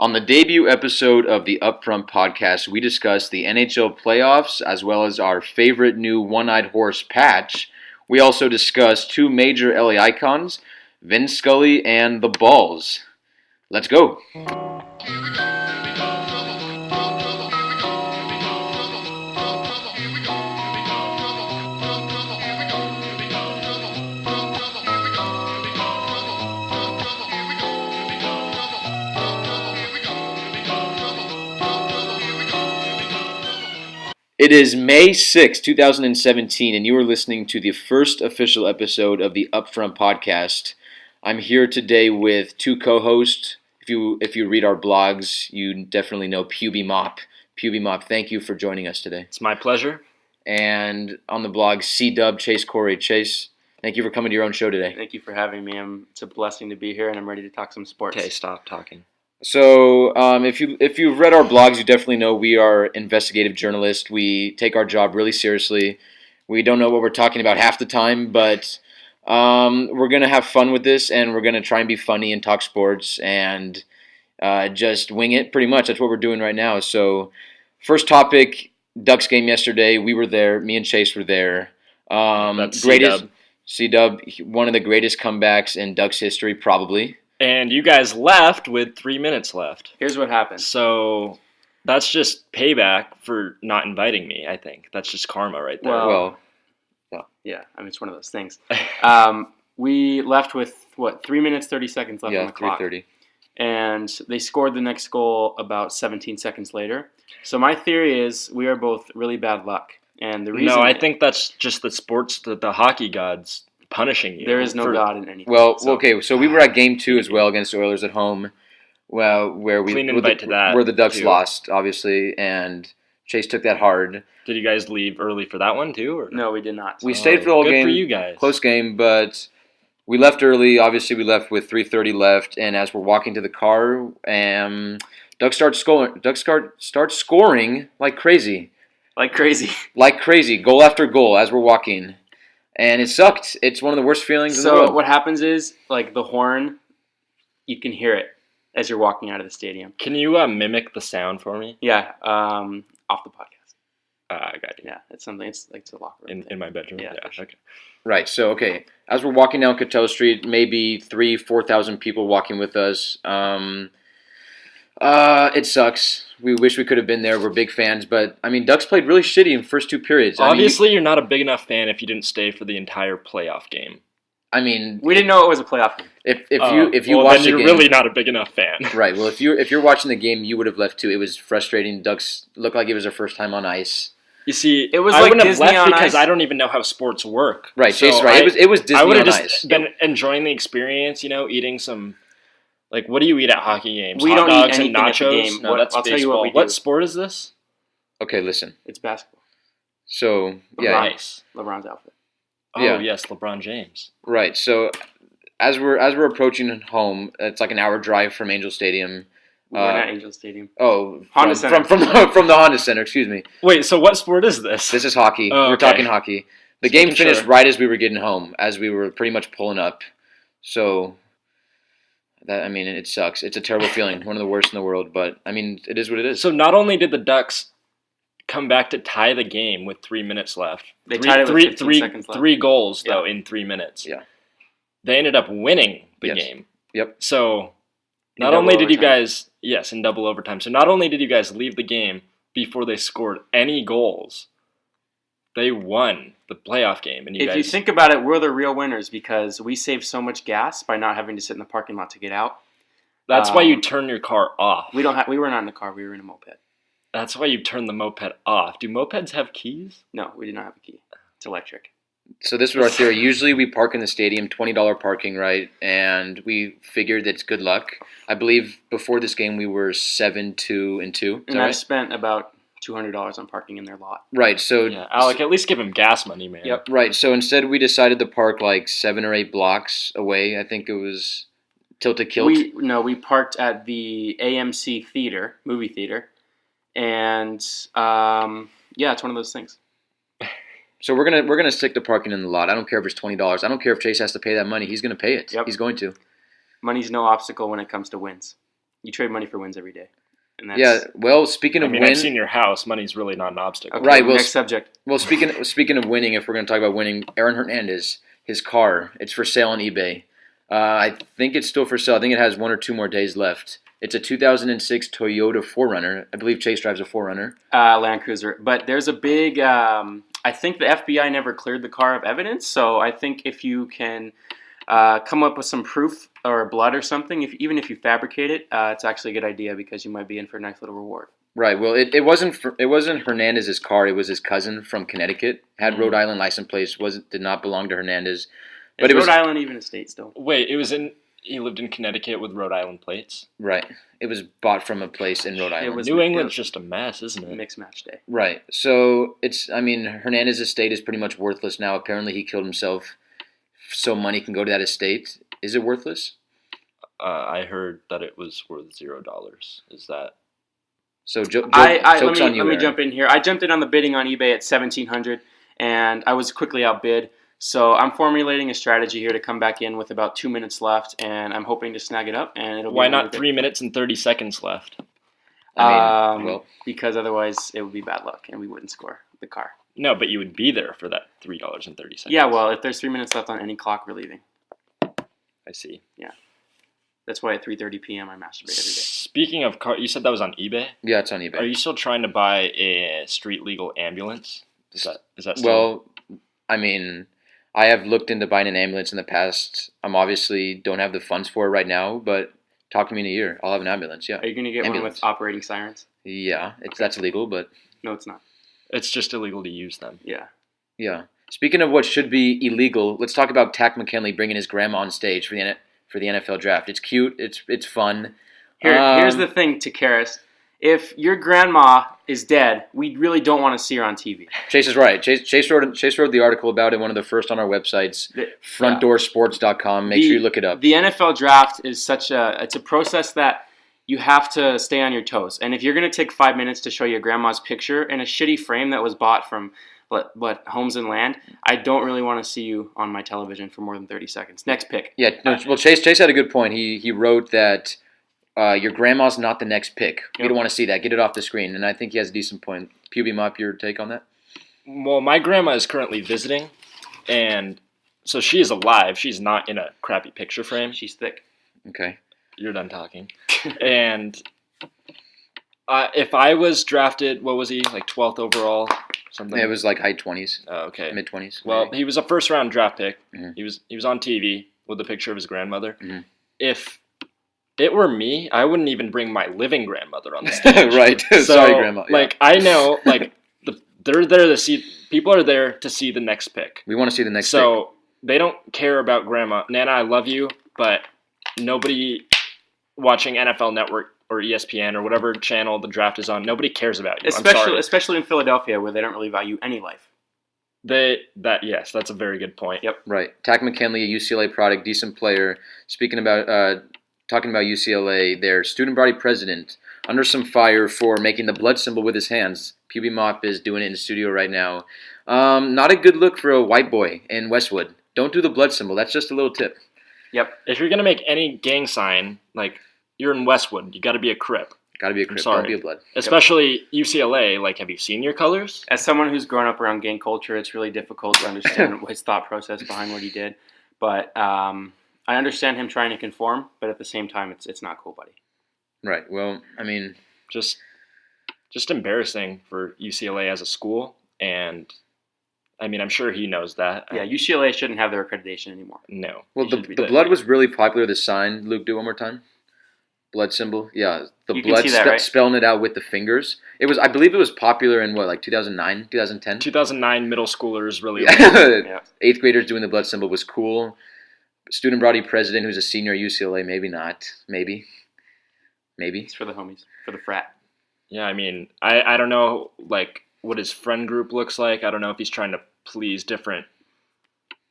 On the debut episode of the Upfront podcast, we discussed the NHL playoffs as well as our favorite new one-eyed horse patch. We also discussed two major LA icons, Vin Scully and the Balls. Let's go. It is May 6, 2017, and you are listening to the first official episode of the Upfront podcast. I'm here today with two co-hosts. If you read our blogs, you definitely know Puby Mop. Puby Mop, thank you for joining us today. It's my pleasure. And on the blog, C-Dub, Chase Corey. Chase, thank you for coming to your own show today. Thank you for having me. It's a blessing to be here, and I'm ready to talk some sports. Okay, stop talking. So, if you've read our blogs, you definitely know we are investigative journalists. We take our job really seriously. We don't know what we're talking about half the time, but we're gonna have fun with this, and we're gonna try and be funny and talk sports and just wing it. Pretty much, that's what we're doing right now. So, first topic: Ducks game yesterday. We were there. Me and Chase were there. That's greatest C-Dub, one of the greatest comebacks in Ducks history, probably. And you guys left with 3 minutes left. Here's what happened. So that's just payback for not inviting me, I think. That's just karma right there. Yeah, I mean, it's one of those things. We left with, 3 minutes, 30 seconds left on the clock. 3:30. And they scored the next goal about 17 seconds later. So my theory is we are both really bad luck. And the reason I think that's just the hockey gods punishing you. There is no God in anything. So we were at game 2 as well against the Oilers at home, where the Ducks lost, obviously, and Chase took that hard. Did you guys leave early for that one too? Or? No, we did not. We stayed for the whole game. Good for you guys. Close game, but we left early. Obviously, we left with 3:30 left, and as we're walking to the car, Ducks start scoring like crazy. Like crazy. Goal after goal as we're walking. And it sucked. It's one of the worst feelings in the world. So what happens is, like the horn, you can hear it as you're walking out of the stadium. Can you mimic the sound for me? Yeah, off the podcast. I got you. Yeah, it's something. It's like a locker room. In my bedroom. Yeah, sure. Okay. Right. So as we're walking down Coteau Street, maybe 3,000-4,000 people walking with us. It sucks. We wish we could have been there. We're big fans, but I mean, Ducks played really shitty in the first 2 periods. Obviously, you're not a big enough fan if you didn't stay for the entire playoff game. I mean, we didn't know it was a playoff game. If you watch the game, you're really not a big enough fan. Right. Well, if you're watching the game, you would have left too. It was frustrating. Ducks looked like it was their first time on ice. You see, it was I like wouldn't Disney have left on because ice. I don't even know how sports work. Right, so Chase. Right. It was Disney on ice. I would have just been enjoying the experience. Eating some. Like, what do you eat at hockey games? We Hot don't dogs eat and anything nachos? at the game. No, that's I'll baseball. tell you what we do. What sport is this? Okay, listen. It's basketball. So, yeah. Nice. LeBron's outfit. Oh, yeah. Yes, LeBron James. Right. So, as we're approaching home, it's like an hour drive from Angel Stadium. We're not Angel Stadium. Oh, Honda Center. From the Honda Center. Excuse me. Wait. So, what sport is this? This is hockey. Oh, We're okay. talking hockey. The game finished right as we were getting home, as we were pretty much pulling up. So. It sucks. It's a terrible feeling. One of the worst in the world, but, it is what it is. So not only did the Ducks come back to tie the game with 3 minutes left. They tied it with 15 seconds left. 3 goals, though, in 3 minutes. Yeah. They ended up winning the game. Yep. So not In only double did you overtime. guys... Yes, in double overtime. So not only did you guys leave the game before they scored any goals, they won the playoff game. And If you think about it, we're the real winners because we saved so much gas by not having to sit in the parking lot to get out. That's why you turn your car off. We were not in a car. We were in a moped. That's why you turn the moped off. Do mopeds have keys? No, we did not have a key. It's electric. So this was our theory. Usually we park in the stadium, $20 parking, right? And we figured it's good luck. I believe before this game we were 7-2-2. And I've spent about $200 on parking in their lot. Right. So yeah, Alec, at least give him gas money, man. Yep. Right. So instead we decided to park like 7 or 8 blocks away. I think it was Tilted Kilt. We parked at the AMC theater, movie theater, and it's one of those things. So we're gonna stick to parking in the lot. I don't care if it's $20. I don't care if Chase has to pay that money. He's gonna pay it. Yep. He's going to. Money's no obstacle when it comes to wins. You trade money for wins every day. And that's, Yeah. Well, speaking of I've win, seen your house. Money's really not an obstacle. Okay, Right, well, next subject. well, speaking of winning, if we're going to talk about winning, Aaron Hernandez, his car, it's for sale on eBay. I think it's still for sale. I think it has 1 or 2 more days left. It's a 2006 Toyota 4Runner. I believe Chase drives a 4Runner. Land Cruiser. But there's a big, I think the FBI never cleared the car of evidence, so I think if you can come up with some proof or blood or something, even if you fabricate it, it's actually a good idea because you might be in for a nice little reward. Right. Well, it wasn't Hernandez's car. It was his cousin from Connecticut. Had Rhode Island license plates. Did not belong to Hernandez. But Is it was Rhode Island even a state still? Wait, he lived in Connecticut with Rhode Island plates? right. It was bought from a place in Rhode Island. was- New England's just a mess, isn't it? Mixed match day. Right. So Hernandez's estate is pretty much worthless now. Apparently, he killed himself, so money can go to that estate. Is it worthless? I heard that it was worth $0. Is that... So joke's Let on you, me Aaron. jump in here. I jumped in on the bidding on eBay at $1,700, and I was quickly outbid. So I'm formulating a strategy here to come back in with about 2 minutes left, and I'm hoping to snag it up. And it'll Why be not 3 minutes and 30 seconds left? Because otherwise it would be bad luck, and we wouldn't score the car. No, but you would be there for that $3.30. Yeah, well, if there's 3 minutes left on any clock, we're leaving. I see. That's why at 3:30 p.m. I masturbate every day. Speaking of car, you said that was on eBay? Yeah, it's on eBay. Are you still trying to buy a street legal ambulance? Is that still... Well, I have looked into buying an ambulance in the past. I'm obviously don't have the funds for it right now, but talk to me in a year. I'll have an ambulance, yeah. Are you going to get Ambulance. one with operating sirens? Yeah, that's illegal, but No, it's not. It's just illegal to use them. Yeah. yeah. Speaking of what should be illegal, let's talk about Tack McKinley bringing his grandma on stage for the NFL draft. It's cute. It's fun. Here's the thing, Takaris. If your grandma is dead, we really don't want to see her on TV. Chase is right. Chase wrote the article about it, one of the first on our websites, frontdoorsports.com. Make sure you look it up. The NFL draft is it's a process that you have to stay on your toes. And if you're going to take 5 minutes to show your grandma's picture in a shitty frame that was bought from Homes and Land, I don't really want to see you on my television for more than 30 seconds. Next pick. Yeah, no, well, Chase had a good point. He wrote that your grandma's not the next pick. You don't want to see that. Get it off the screen. And I think he has a decent point. PB Mop, your take on that? Well, my grandma is currently visiting, and so she is alive. She's not in a crappy picture frame. She's thick. Okay. You're done talking. And if I was drafted, what was he, like 12th overall? Something. Yeah, it was like high 20s. Oh, okay. Mid 20s. Well, he was a first round draft pick. Mhm. He was on TV with a picture of his grandmother. Mhm. If it were me, I wouldn't even bring my living grandmother on the stage. Right. So, Sorry, Grandma. Yeah. Like, I know, like, they're there to see. People are there to see the next pick. We want to see the next So they don't care about Grandma. Nana, I love you, but nobody watching NFL Network or ESPN or whatever channel the draft is on, nobody cares about you. I'm sorry. Especially in Philadelphia, where they don't really value any life. Yes, that's a very good point. Yep. pick. Right. Tack McKinley, a UCLA product, decent player. Speaking about talking about UCLA, their student body president under some fire for making the blood symbol with his hands. PB Mop is doing it in the studio right now. Not a good look for a white boy in Westwood. Don't do the blood symbol. That's just a little tip. Yep. If you're gonna make any gang sign, like you're in Westwood, you got to be a Crip. Got to be a Crip. sorry. Don't be a blood. Especially UCLA. Like, have you seen your colors? As someone who's grown up around gang culture, it's really difficult to understand his thought process behind what he did. But I understand him trying to conform, but at the same time, it's not cool, buddy. Right. Well, I mean, Just embarrassing for UCLA as a school, and I mean, I'm sure he knows that. Yeah, UCLA shouldn't have their accreditation anymore. No. well, It the should be blood was really popular. The sign. Luke, do it one more time. Blood symbol. Yeah, the You can blood see that, right? spelling it out with the fingers. It was. I believe it was popular in what, like 2009, 2010. 2009 middle schoolers really. Yeah. 8th graders doing the blood symbol was cool. Student body president who's a senior at UCLA, maybe not. Maybe. It's for the homies, for the frat. Yeah, I mean, I don't know, like, what his friend group looks like. I don't know if he's trying to please different,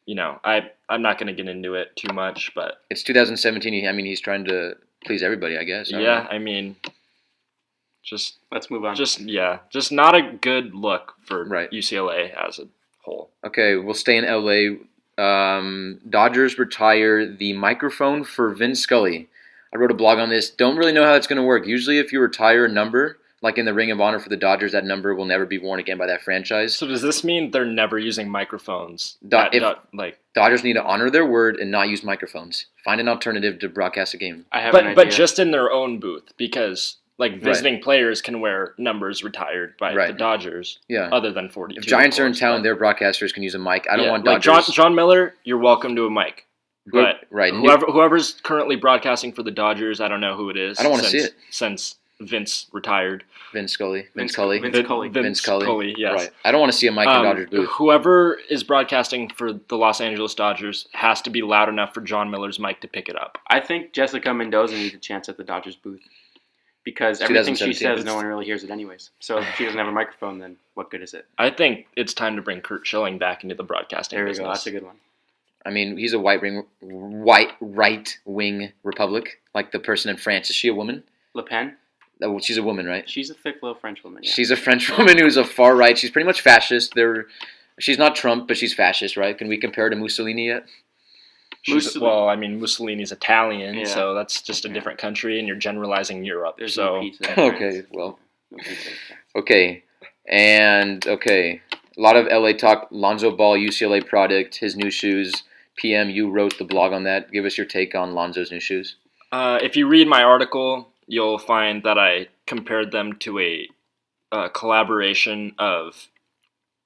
I'm not going to get into it too much, but... It's 2017. He's trying to please everybody, I guess. I don't know. I mean, just Let's move on. just not a good look for Right. UCLA as a whole. Okay, we'll stay in LA. Dodgers retire the microphone for Vin Scully. I wrote a blog on this. Don't really know how it's going to work. Usually if you retire a number, like in the Ring of Honor for the Dodgers, that number will never be worn again by that franchise. So does this mean they're never using microphones? Dodgers need to honor their word and not use microphones. Find an alternative to broadcast a game. But just in their own booth, because visiting players can wear numbers retired by the Dodgers. Yeah. Other than 42. If Giants are in town, their broadcasters can use a mic. I don't want Dodgers. John Miller, you're welcome to a mic. But whoever's currently broadcasting for the Dodgers, I don't know who it is. I don't want to see it since Vince retired. Vince Scully. Vince Scully, yes. Right. I don't want to see a mic in Dodgers booth. Whoever is broadcasting for the Los Angeles Dodgers has to be loud enough for John Miller's mic to pick it up. I think Jessica Mendoza needs a chance at the Dodgers booth. Because everything she says, no one really hears it anyways. So if she doesn't have a microphone, then what good is it? I think it's time to bring Curt Schilling back into the broadcasting business. There we go. That's a good one. I mean, he's a right-wing Republic, like the person in France. Is she a woman? Le Pen? Oh, she's a woman, right? She's a thick little French woman, yeah. She's a French woman who's a far right. She's pretty much fascist. She's not Trump, but she's fascist, right? Can we compare her to Mussolini yet? Mussolini's Italian, so that's just a different country, and you're generalizing Europe. There's no pizza. Okay, well. No pizza. Okay. A lot of LA talk. Lonzo Ball, UCLA product, his new shoes. PM, you wrote the blog on that. Give us your take on Lonzo's new shoes. If you read my article, you'll find that I compared them to a collaboration of,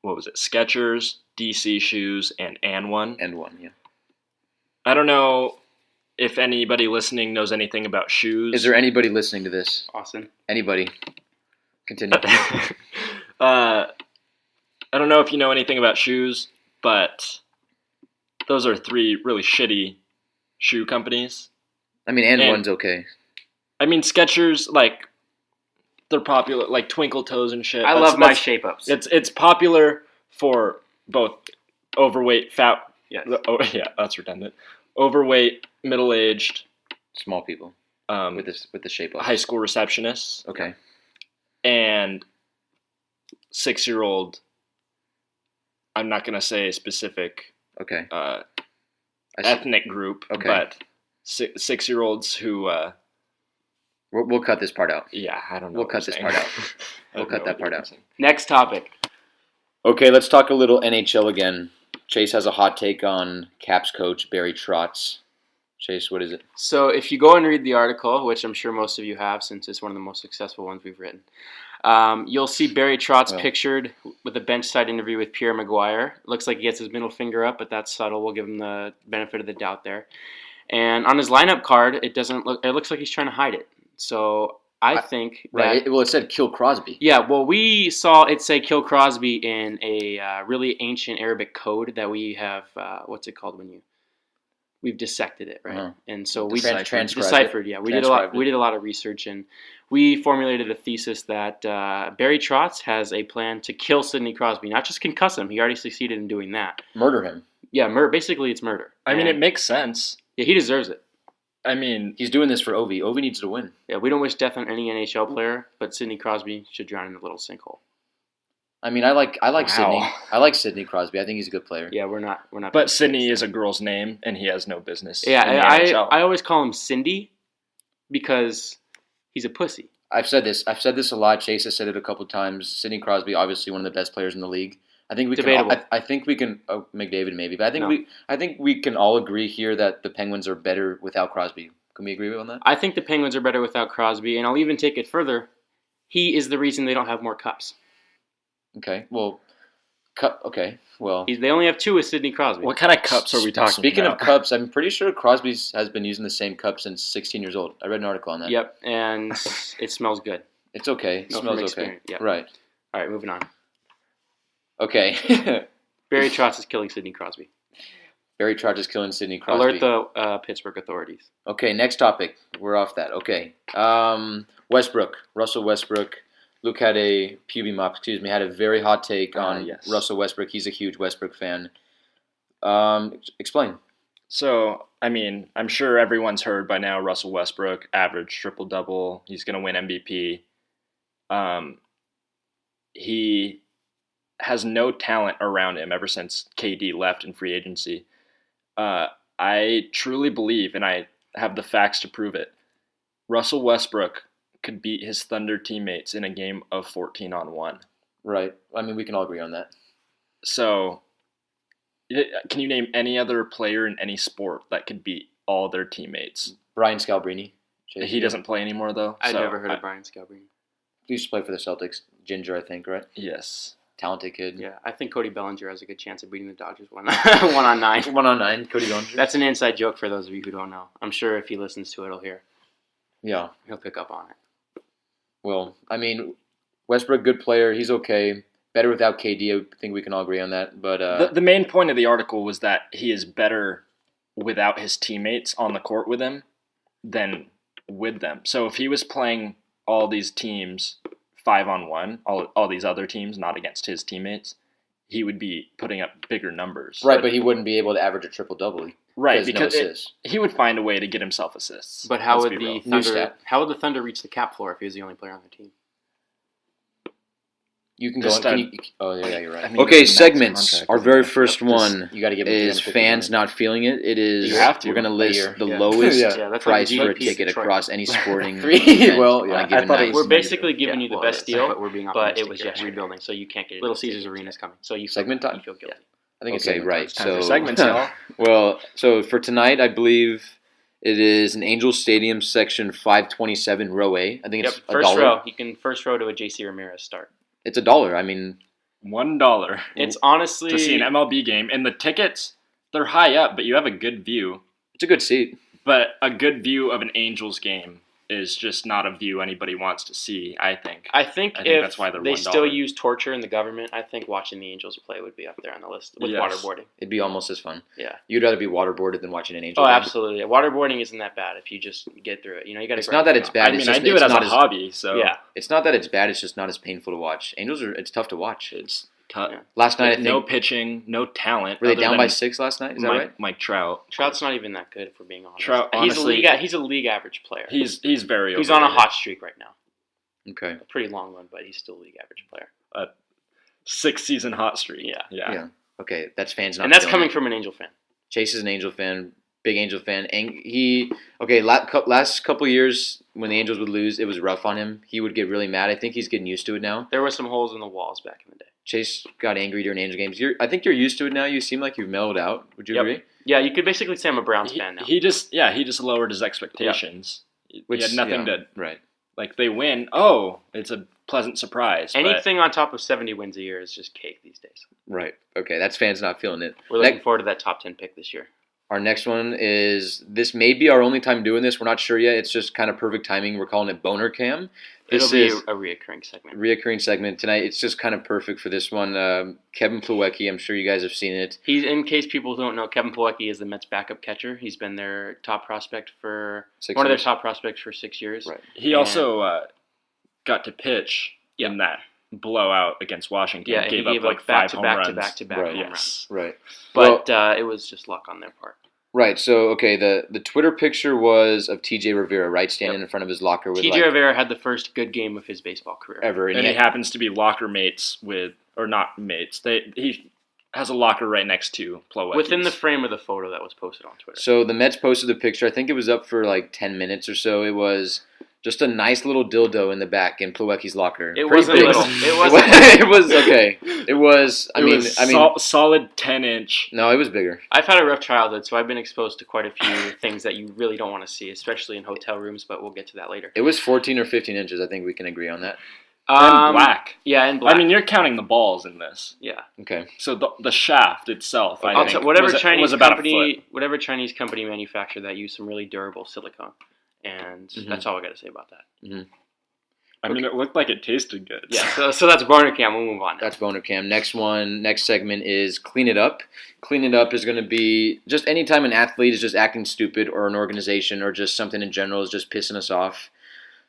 Skechers, DC shoes, and AND1. AND1, yeah. I don't know if anybody listening knows anything about shoes. Is there anybody listening to this? Austin. Anybody? Continue. I don't know if you know anything about shoes, but those are three really shitty shoe companies. I mean, AND1's okay. I mean, Skechers, they're popular, like Twinkle Toes and shit. I love my shape-ups. It's popular for both overweight, fat... Yes. Yeah, that's redundant. Overweight, middle-aged... Small people with the shape-ups. High school receptionists. Okay. And 6-year-old... I'm not going to say a specific... Okay. Ethnic group, but 6-year-olds who... We'll cut this part out. Yeah, I don't know. We'll cut this part out. We'll cut that part out. Next topic. Okay, let's talk a little NHL again. Chase has a hot take on Caps coach Barry Trotz. Chase, what is it? So if you go and read the article, which I'm sure most of you have since it's one of the most successful ones we've written, you'll see Barry Trotz pictured with a bench-side interview with Pierre Maguire. Looks like he gets his middle finger up, but that's subtle. We'll give him the benefit of the doubt there. And on his lineup card, it looks like he's trying to hide it. So I think that... Right, it said kill Crosby. Yeah, well, we saw it say kill Crosby in a really ancient Arabic code that we have, what's it called when we've dissected it, right? Uh-huh. And so we deciphered. Yeah, we did a lot of research, and we formulated a thesis that Barry Trotz has a plan to kill Sidney Crosby, not just concuss him. He already succeeded in doing that. Murder him. Yeah, basically it's murder. I mean, it makes sense. Yeah, he deserves it. I mean, he's doing this for Ovi. Ovi needs to win. Yeah, we don't wish death on any NHL player, but Sidney Crosby should drown in a little sinkhole. I mean, I like Sidney. I like Sidney Crosby. I think he's a good player. Yeah, we're not. But Sidney is a girl's name, and he has no business. Yeah, I always call him Cindy because he's a pussy. I've said this a lot. Chase has said it a couple times. Sidney Crosby, obviously one of the best players in the league. I think we Debatable. can. I think we can. Oh, McDavid maybe, but I think we can all agree here that the Penguins are better without Crosby. Can we agree on that? I think the Penguins are better without Crosby, and I'll even take it further. He is the reason they don't have more cups. Okay. Well, they only have 2 with Sidney Crosby. What kind of cups are we talking Speaking about? of cups, I'm pretty sure Crosby has been using the same cup since 16 years old. I read an article on that. Yep, and it smells good. It's okay. It smells okay. Yep. Right. All right, moving on. Okay. Barry Trotz is killing Sidney Crosby. Barry Trotz is killing Sidney Crosby. Alert the Pittsburgh authorities. Okay, next topic. We're off that. Okay. Westbrook. Russell Westbrook. Luke had a had a very hot take on Russell Westbrook. He's a huge Westbrook fan. Explain. So, I mean, I'm sure everyone's heard by now Russell Westbrook, average triple-double. He's going to win MVP. He has no talent around him ever since KD left in free agency. I truly believe, and I have the facts to prove it, Russell Westbrook could beat his Thunder teammates in a game of 14-on-1. Right. I mean, we can all agree on that. So, can you name any other player in any sport that could beat all their teammates? Brian Scalabrine. He doesn't play anymore, though. I've never heard of Brian Scalabrine. He used to play for the Celtics. Ginger, I think, right? Yes. Talented kid. Yeah, I think Cody Bellinger has a good chance of beating the Dodgers 1-on-9. 1-on-9, Cody Bellinger. That's an inside joke for those of you who don't know. I'm sure if he listens to it, Yeah. he'll pick up on it. Well, I mean, Westbrook, good player. He's okay. Better without KD. I think we can all agree on that. But the main point of the article was that he is better without his teammates on the court with him than with them. So if he was playing all these teams 5-on-1, all these other teams, not against his teammates, he would be putting up bigger numbers. right, but he wouldn't be able to average a triple-double. Right, Because because he would find a way to get himself assists. But how Let's would be real. the Thunder reach the cap floor if he was the only player on their team? You can Just go. a- Oh, yeah, you're right. I mean, Okay, there's a max segments. contract, Our isn't very there? first one You got to give him is $350 fans million. not feeling it. It is. You have to. We're going to A list year. the Yeah. lowest Yeah. Yeah, that's price like for a GDP ticket Detroit. across any sporting Three- event well, on yeah, a given I thought it night. was We're basically giving you the well, best it is, deal, but we're being but optimistic it was here. just rebuilding, so you can't get it. Little in Caesars stadiums Arena's yet. coming. So you Segment time? You feel guilty. I think it's Okay, right. it's time for So segments, y'all. Well, so for tonight, I believe it is an Angels Stadium, section 527, row A. I think Yep, it's first $1. row. You can first row to a JC Ramirez start. It's $1. I mean, $1 It's honestly to see an MLB game, and the tickets, they're high up, but you have a good view. it's a good seat. But a good view of an Angels game is just not a view anybody wants to see, I think. I think think if that's why they're they $1. still use torture in the government, I think watching the Angels play would be up there on the list with Yes. waterboarding. It'd be almost as fun. Yeah. You'd rather be waterboarded than watching an Angel Oh, game. absolutely. Waterboarding isn't that bad if you just get through it. You know, you got to. It's not that it's bad. I mean, it's I just, do it's it as a not hobby, so Yeah. It's not that it's bad. It's just not as painful to watch. Angels are. It's tough to watch. it's tough. Yeah. Last night, I think. No pitching, no talent. Were they other down than by 6 last night? Is that right? Mike Trout. Trout's not even that good, if we're being honest. Trout, honestly, he's a league average player. He's very. He's on a overrated. hot streak right now. Okay. A pretty long one, but he's still a league average player. 6-season hot streak. Yeah. Yeah. Okay, that's fans not. And that's feeling coming it. from an Angel fan. Chase is an Angel fan, big Angel fan, and last couple years when the Angels would lose, it was rough on him. He would get really mad. I think he's getting used to it now. There were some holes in the walls back in the day. Chase got angry during Angel games. I think you're used to it now. You seem like you've mellowed out. Would you Yep. agree? Yeah, you could basically say I'm a Browns fan now. He just lowered his expectations. He had nothing to right. like. They win. Oh, it's a pleasant surprise. but Anything on top of 70 wins a year is just cake these days. Right. Okay, that's fans not feeling it. We're looking forward to that top 10 pick this year. Our next one is, this may be our only time doing this. We're not sure yet. It's just kind of perfect timing. We're calling it Boner Cam. It'll This be is a reoccurring segment. reoccurring segment tonight. It's just kind of perfect for this one. Kevin Plawecki, I'm sure you guys have seen it. He's, in case people don't know, Kevin Plawecki is the Mets backup catcher. He's been their top prospect for 6 one of their years. top prospects for 6 years. Right. he also got to pitch in that blowout against Washington. Yeah, and gave he gave up like back 5 to home back runs. to back to back Right. home runs. Yes. Right. But it was just luck on their part. Right. So, okay, the Twitter picture was of TJ Rivera, right, standing in front of his locker with TJ Rivera had the first good game of his baseball career. ever. And he happens to be locker mates with, or not mates. He has a locker right next to Plawecki's. Within the frame of the photo that was posted on Twitter. So the Mets posted the picture. I think it was up for like 10 minutes or so. It was just a nice little dildo in the back in Plawecki's locker. It Pretty wasn't big. little. It wasn't. It was okay. It was. I mean, solid 10-inch. no, it was bigger. I've had a rough childhood, so I've been exposed to quite a few things that you really don't want to see, especially in hotel rooms, but we'll get to that later. It was 14 or 15 inches. I think we can agree on that. And black. Yeah, and black. I mean, you're counting the balls in this. yeah. Okay. So the shaft itself, I I'll think, whatever was, Chinese was about company, whatever Chinese company manufactured that used some really durable silicone, and Mhm. that's all I got to say about that. I mean, it looked like it tasted good. Yeah. So that's Barner Cam. We'll move on. Now. That's Boner Cam. Next segment is Clean It Up. Clean It Up is going to be just anytime an athlete is just acting stupid, or an organization, or just something in general is just pissing us off.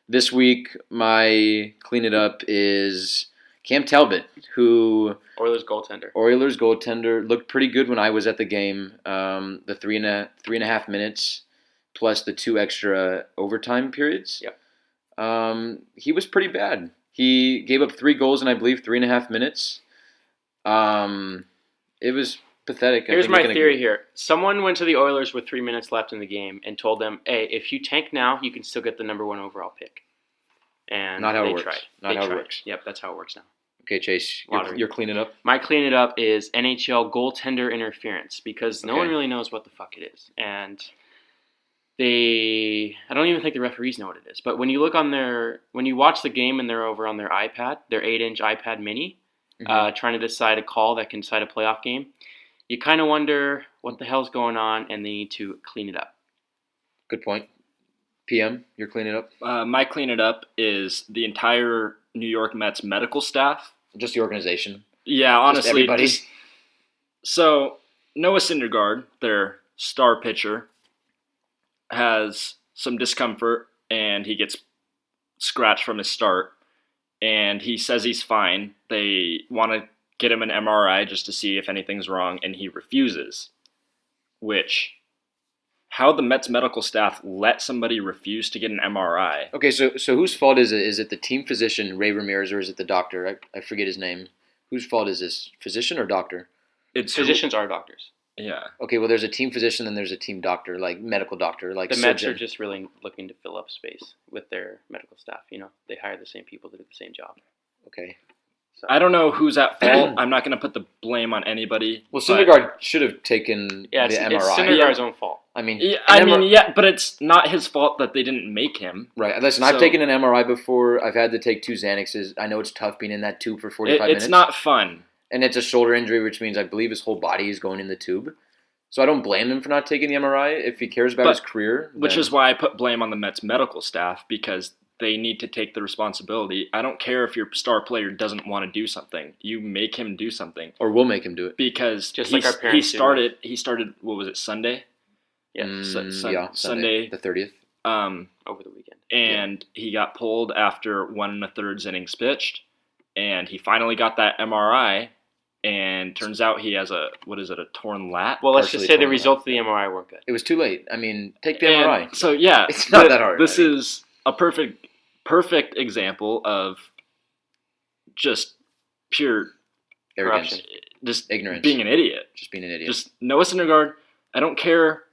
This week, my Clean It Up is Cam Talbot, who Oilers goaltender, looked pretty good when I was at the game. The three and a half minutes plus the 2 extra overtime periods. Yep. He was pretty bad. He gave up 3 goals in, I believe, 3.5 minutes. It was pathetic. Here's my theory here. Someone went to the Oilers with 3 minutes left in the game and told them, hey, if you tank now, you can still get the number 1 overall pick. And Not how they it works. tried. Not They how it tried. works. Yep, that's how it works now. Okay, Chase, Lottery. you're cleaning up. My clean it up is NHL goaltender interference because no Okay. one really knows what the fuck it is. And I don't even think the referees know what it is. But when you look on when you watch the game and they're over on their iPad, their 8-inch iPad mini, trying to decide a call that can decide a playoff game, you kind of wonder what the hell's going on and they need to clean it up. Good point. PM, you're cleaning up. My clean it up is the entire New York Mets medical staff. Just the organization. Yeah, honestly. everybody. So, Noah Syndergaard, their star pitcher, has some discomfort and he gets scratched from his start. And he says he's fine. They want to get him an MRI just to see if anything's wrong, and he refuses. Which, how the Mets medical staff let somebody refuse to get an MRI? Okay, so whose fault is it? Is it the team physician, Ray Ramirez, or is it the doctor? I forget his name. Whose fault is this? Physician or doctor? It's Physicians are doctors. Yeah. Okay, well, there's a team physician and there's a team doctor, like medical doctor, like The Mets surgeon. are just really looking to fill up space with their medical staff. You know, they hire the same people to do the same job. Okay. So I don't know who's at fault. I'm not going to put the blame on anybody. Well, but- Syndergaard should have taken yeah, the it's MRI. Syndergaard's own fault. I mean, Yeah, an yeah, but it's not his fault that they didn't make him. Right. Listen, I've So- taken an MRI before. I've had to take 2 Xanaxes. I know it's tough being in that tube for 45 minutes. It's not fun. And it's a shoulder injury, which means I believe his whole body is going in the tube. So I don't blame him for not taking the MRI. If he cares about But- his career. Which then- is why I put blame on the Mets medical staff, because they need to take the responsibility. I don't care if your star player doesn't want to do something. You make him do something. Or we'll make him do it. Because Just like our he parents do. started, what was it, Sunday? Yeah, Yeah, Sunday. the 30th. over the weekend. And he got pulled after 1 1/3 innings pitched. And he finally got that MRI. And turns out he has a torn lat? Well, let's just partially say the torn results of the MRI weren't good. It was too late. I mean, take the And MRI. So yeah, It's not that hard, This I mean. is a perfect example of just pure Arrogance. corruption. just Ignorance. being an idiot. Just being an idiot. Just Noah Syndergaard, I don't care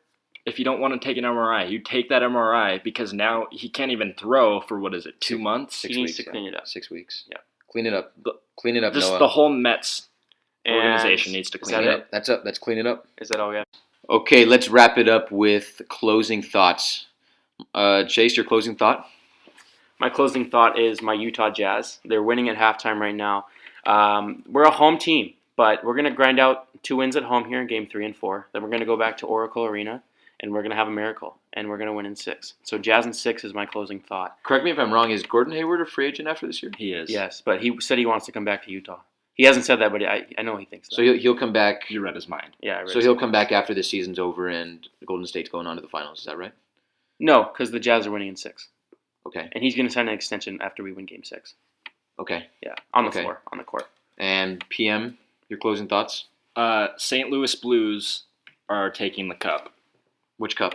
if you don't want to take an MRI. You take that MRI because now he can't even throw for, what is it, 2 months? 6 He needs weeks. to clean it up. 6 weeks. Yeah. Clean it up. The- Clean it up, Just Noah. the whole Mets And organization needs to is clean that it up. That's up. Let's clean it up. Is that all we have? Okay, let's wrap it up with closing thoughts. Chase, your closing thought? My closing thought is my Utah Jazz. They're winning at halftime right now. We're a home team, but we're going to grind out 2 wins at home here in Game 3 and 4. Then we're going to go back to Oracle Arena, and we're going to have a miracle, and we're going to win in 6. So Jazz in 6 is my closing thought. Correct me if I'm wrong. Is Gordon Hayward a free agent after this year? He is. Yes, but he said he wants to come back to Utah. He hasn't said that, but I know he thinks that. So he'll come back. You read his mind. yeah, I read So he'll come back after the season's over and Golden State's going on to the finals. Is that right? No, because the Jazz are winning in 6. Okay. And he's going to sign an extension after we win Game 6. Okay. Yeah, on the Okay. floor, on the court. And PM, your closing thoughts? St. Louis Blues are taking the cup. Which cup?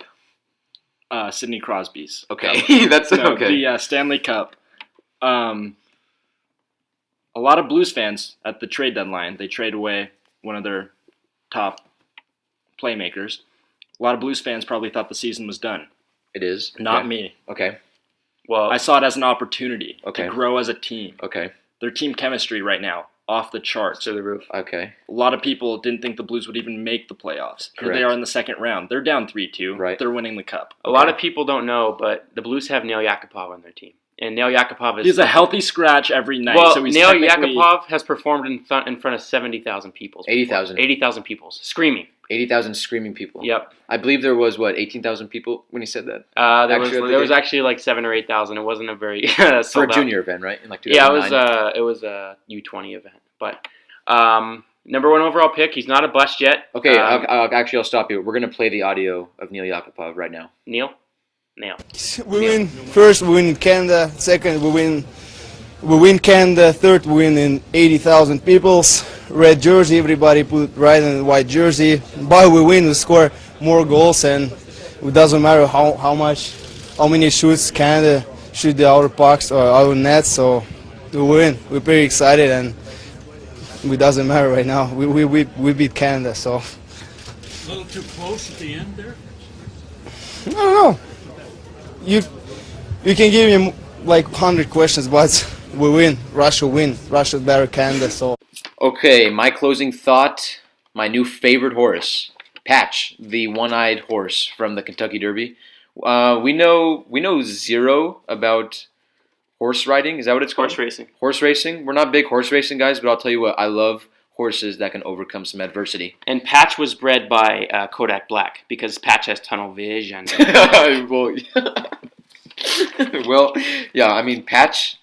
Sidney Crosby's. Okay. That's No, okay. The Stanley Cup. A lot of Blues fans at the trade deadline, they trade away one of their top playmakers. A lot of Blues fans probably thought the season was done. It is. Not Okay. me. Okay. Well, I saw it as an opportunity Okay. to grow as a team. Okay. Their team chemistry right now, off the charts. to the roof. Okay. A lot of people didn't think the Blues would even make the playoffs. Here Correct. they are in the second round. They're down 3-2. Right. They're winning the cup. A lot of people don't know, but the Blues have Nail Yakupov on their team. And Nail Yakupov is... He's a healthy scratch every night. Well, so he's Nail technically- Yakupov has performed in front of 70,000 people. 80,000. 80,000 people. Screaming. 80,000 screaming people. Yep. I believe there was, 18,000 people when he said that? There was actually like 7,000 or 8,000. It wasn't a very For a sold out. junior event, right? In like Yeah, 2009. it was a U20 event. But number 1 overall pick. He's not a bust yet. Okay, I'll stop you. We're going to play the audio of Neil Yakupov right now. Nail. We win first, we win in Canada. Second, we win Canada. Third, we win in 80,000 people's red jersey. Everybody put red and white jersey. But we win, we score more goals, and it doesn't matter how many shoots Canada shoot our pucks or our nets. So we win. We're pretty excited, and it doesn't matter right now. We beat Canada, so. A little too close at the end there? I don't know. You can give me like 100 questions, but we win. Russia win. Russia better Canada, so. Okay, my closing thought. My new favorite horse, Patch, the one-eyed horse from the Kentucky Derby. We know zero about horse riding. Is that what it's called? Horse racing. Horse racing. We're not big horse racing guys, but I'll tell you what. I love horses that can overcome some adversity. And Patch was bred by Kodak Black because Patch has tunnel vision. well, well, yeah. I mean, Patch.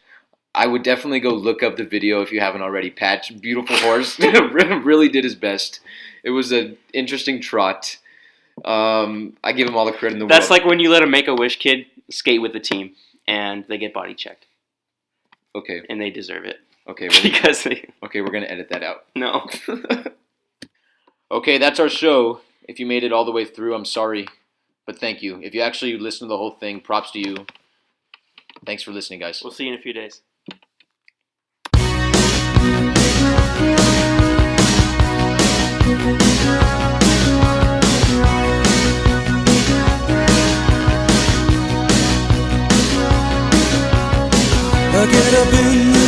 I would definitely go look up the video if you haven't already. Patch, beautiful horse, really did his best. It was an interesting trot. I give him all the credit in the world. That's like when you let a Make-A-Wish kid skate with the team and they get body checked. Okay. And they deserve it. Okay. Because they... Okay, we're going to edit that out. No. Okay, that's our show. If you made it all the way through, I'm sorry. But thank you. If you actually listened to the whole thing, props to you. Thanks for listening, guys. We'll see you in a few days. I get up in the